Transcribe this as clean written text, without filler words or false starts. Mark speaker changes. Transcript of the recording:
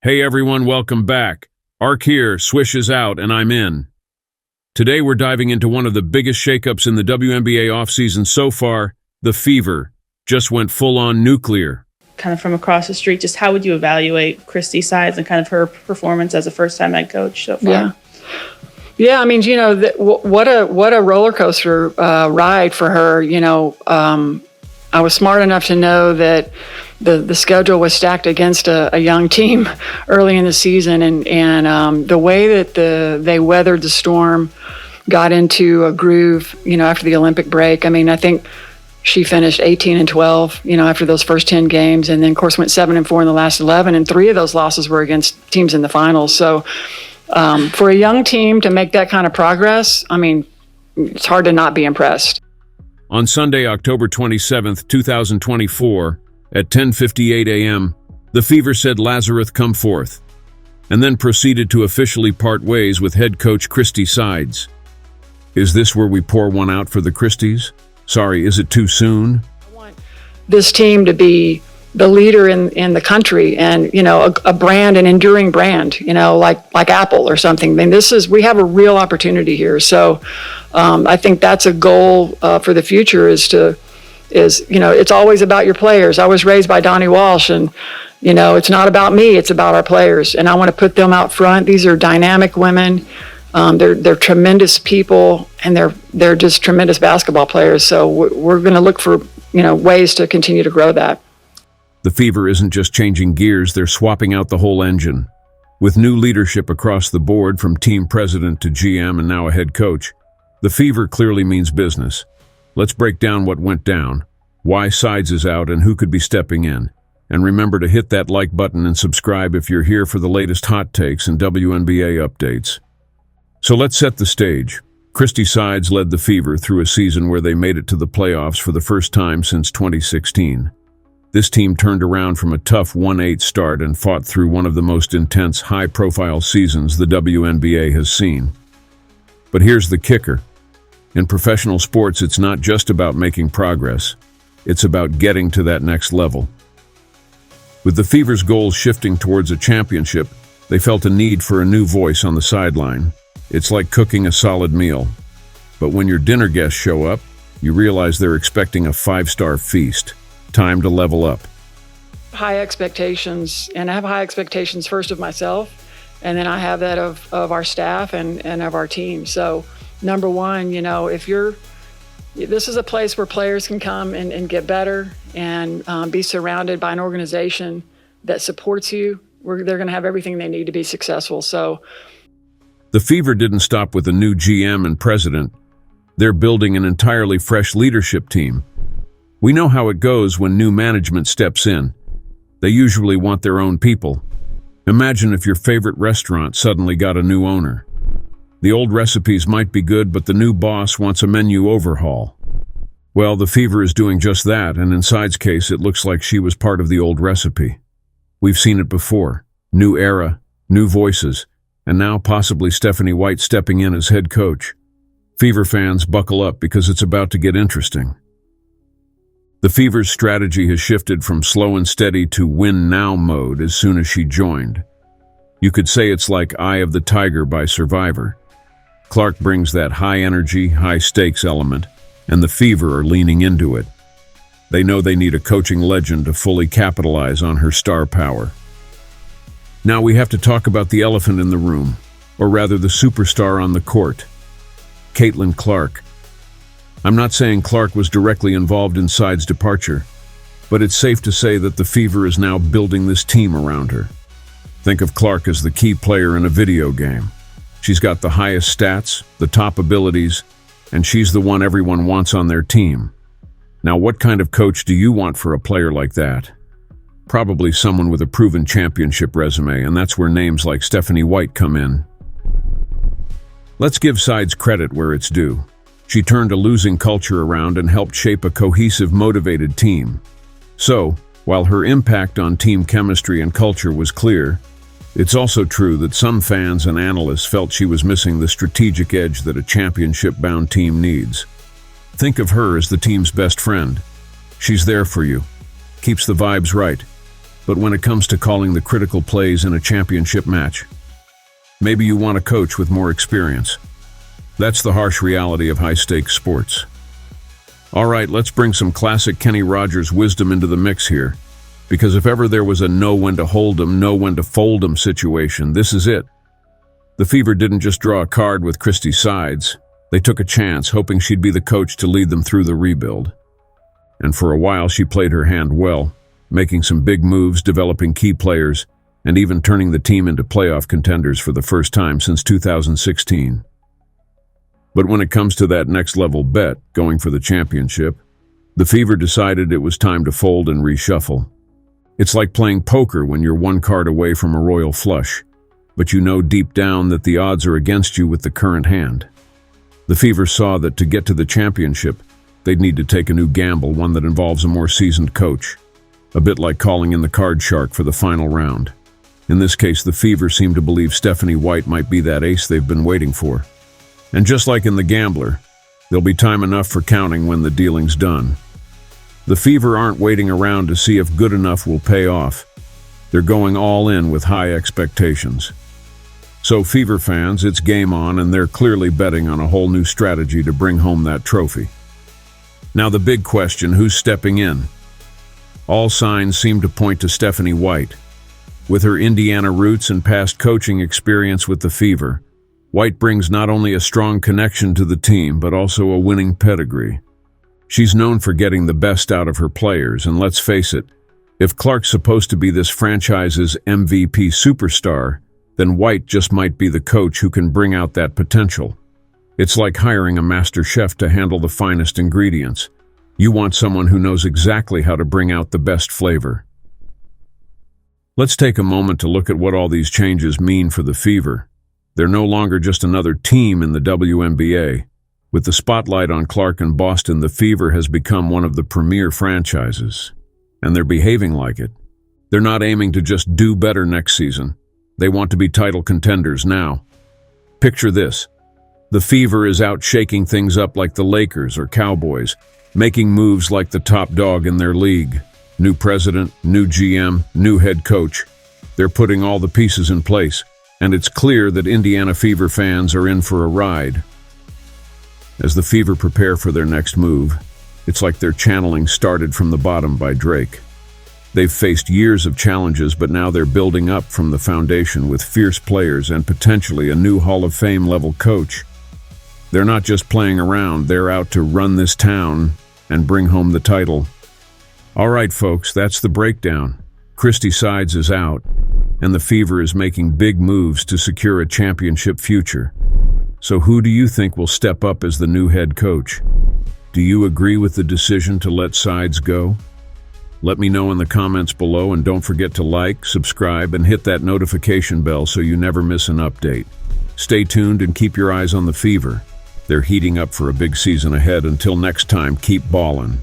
Speaker 1: Hey everyone, welcome back. Arc here, Swish is out, and I'm in. Today we're diving into one of the biggest shakeups in the WNBA offseason so far. The Fever just went full-on nuclear.
Speaker 2: Kind of from across the street, just how would you evaluate Christy Sides and kind of her performance as a first-time head coach so far?
Speaker 3: Yeah. I mean, what a roller coaster ride for her. I was smart enough to know that the schedule was stacked against a young team early in the season, and the way that they weathered the storm, got into a groove, after the Olympic break. I mean, I think she finished 18-12, after those first 10 games, and then of course went 7-4 in the last 11, and 3 of those losses were against teams in the finals. So for a young team to make that kind of progress, I mean, it's hard to not be impressed.
Speaker 1: On Sunday, October 27th, 2024, at 10:58 a.m., the Fever said, "Lazarus, come forth," and then proceeded to officially part ways with head coach Christy Sides. Is this where we pour one out for the Christies? Sorry, is it too soon?
Speaker 3: I want this team to be the leader in the country, and a brand, an enduring brand, like Apple or something. I mean, we have a real opportunity here. So I think that's a goal for the future. It's always about your players. I was raised by Donnie Walsh, and it's not about me, it's about our players, and I want to put them out front. These are dynamic women. They're tremendous people, and they're just tremendous basketball players. So we're going to look for ways to continue to grow that.
Speaker 1: The Fever isn't just changing gears, they're swapping out the whole engine. With new leadership across the board, from team president to GM and now a head coach, the Fever clearly means business. Let's break down what went down, why Sides is out, and who could be stepping in. And remember to hit that like button and subscribe if you're here for the latest hot takes and WNBA updates. So let's set the stage. Christy Sides led the Fever through a season where they made it to the playoffs for the first time since 2016. This team turned around from a tough 1-8 start and fought through one of the most intense, high-profile seasons the WNBA has seen. But here's the kicker. In professional sports, it's not just about making progress. It's about getting to that next level. With the Fever's goals shifting towards a championship, they felt a need for a new voice on the sideline. It's like cooking a solid meal. But when your dinner guests show up, you realize they're expecting a 5-star feast. Time to level up.
Speaker 3: High expectations, and I have high expectations first of myself, and then I have that of our staff and of our team. So number one, this is a place where players can come and get better and be surrounded by an organization that supports you. They're going to have everything they need to be successful. So
Speaker 1: the Fever didn't stop with a new GM and president. They're building an entirely fresh leadership team. We know how it goes when new management steps in. They usually want their own people. Imagine if your favorite restaurant suddenly got a new owner. The old recipes might be good, but the new boss wants a menu overhaul. Well, the Fever is doing just that, and in Sides' case, it looks like she was part of the old recipe. We've seen it before. New era, new voices, and now possibly Stephanie White stepping in as head coach. Fever fans, buckle up because it's about to get interesting. The Fever's strategy has shifted from slow and steady to win-now mode as soon as she joined. You could say it's like Eye of the Tiger by Survivor. Clark brings that high-energy, high-stakes element, and the Fever are leaning into it. They know they need a coaching legend to fully capitalize on her star power. Now we have to talk about the elephant in the room, or rather the superstar on the court, Caitlin Clark. I'm not saying Clark was directly involved in Sides' departure, but it's safe to say that the Fever is now building this team around her. Think of Clark as the key player in a video game. She's got the highest stats, the top abilities, and she's the one everyone wants on their team. Now, what kind of coach do you want for a player like that? Probably someone with a proven championship resume, and that's where names like Stephanie White come in. Let's give Sides credit where it's due. She turned a losing culture around and helped shape a cohesive, motivated team. So, while her impact on team chemistry and culture was clear, it's also true that some fans and analysts felt she was missing the strategic edge that a championship-bound team needs. Think of her as the team's best friend. She's there for you, keeps the vibes right, But when it comes to calling the critical plays in a championship match, maybe you want a coach with more experience. That's the harsh reality of high-stakes sports. All right, let's bring some classic Kenny Rogers wisdom into the mix here, because if ever there was a know when to hold 'em, know when to fold 'em situation, this is it. The Fever didn't just draw a card with Christy Sides. They took a chance, hoping she'd be the coach to lead them through the rebuild. And for a while, she played her hand well, making some big moves, developing key players, and even turning the team into playoff contenders for the first time since 2016. But when it comes to that next-level bet, going for the championship, the Fever decided it was time to fold and reshuffle. It's like playing poker when you're one card away from a royal flush, but you know deep down that the odds are against you with the current hand. The Fever saw that to get to the championship, they'd need to take a new gamble, one that involves a more seasoned coach. A bit like calling in the card shark for the final round. In this case, the Fever seemed to believe Stephanie White might be that ace they've been waiting for. And just like in The Gambler, there'll be time enough for counting when the dealing's done. The Fever aren't waiting around to see if good enough will pay off. They're going all in with high expectations. So Fever fans, it's game on, and they're clearly betting on a whole new strategy to bring home that trophy. Now the big question, who's stepping in? All signs seem to point to Stephanie White. With her Indiana roots and past coaching experience with the Fever, White brings not only a strong connection to the team, but also a winning pedigree. She's known for getting the best out of her players, and let's face it, if Clark's supposed to be this franchise's MVP superstar, then White just might be the coach who can bring out that potential. It's like hiring a master chef to handle the finest ingredients. You want someone who knows exactly how to bring out the best flavor. Let's take a moment to look at what all these changes mean for the Fever. They're no longer just another team in the WNBA. With the spotlight on Clark and Boston, the Fever has become one of the premier franchises. And they're behaving like it. They're not aiming to just do better next season. They want to be title contenders now. Picture this. The Fever is out shaking things up like the Lakers or Cowboys, making moves like the top dog in their league. New president, new GM, new head coach. They're putting all the pieces in place, and it's clear that Indiana Fever fans are in for a ride. As the Fever prepare for their next move, it's like their channeling started from the bottom by Drake. They've faced years of challenges, but now they're building up from the foundation with fierce players and potentially a new Hall of Fame level coach. They're not just playing around, they're out to run this town and bring home the title. All right, folks, that's the breakdown. Christy Sides is out, and the Fever is making big moves to secure a championship future. So who do you think will step up as the new head coach? Do you agree with the decision to let Sides go? Let me know in the comments below, and don't forget to like, subscribe, and hit that notification bell so you never miss an update. Stay tuned and keep your eyes on the Fever. They're heating up for a big season ahead. Until next time, keep ballin'.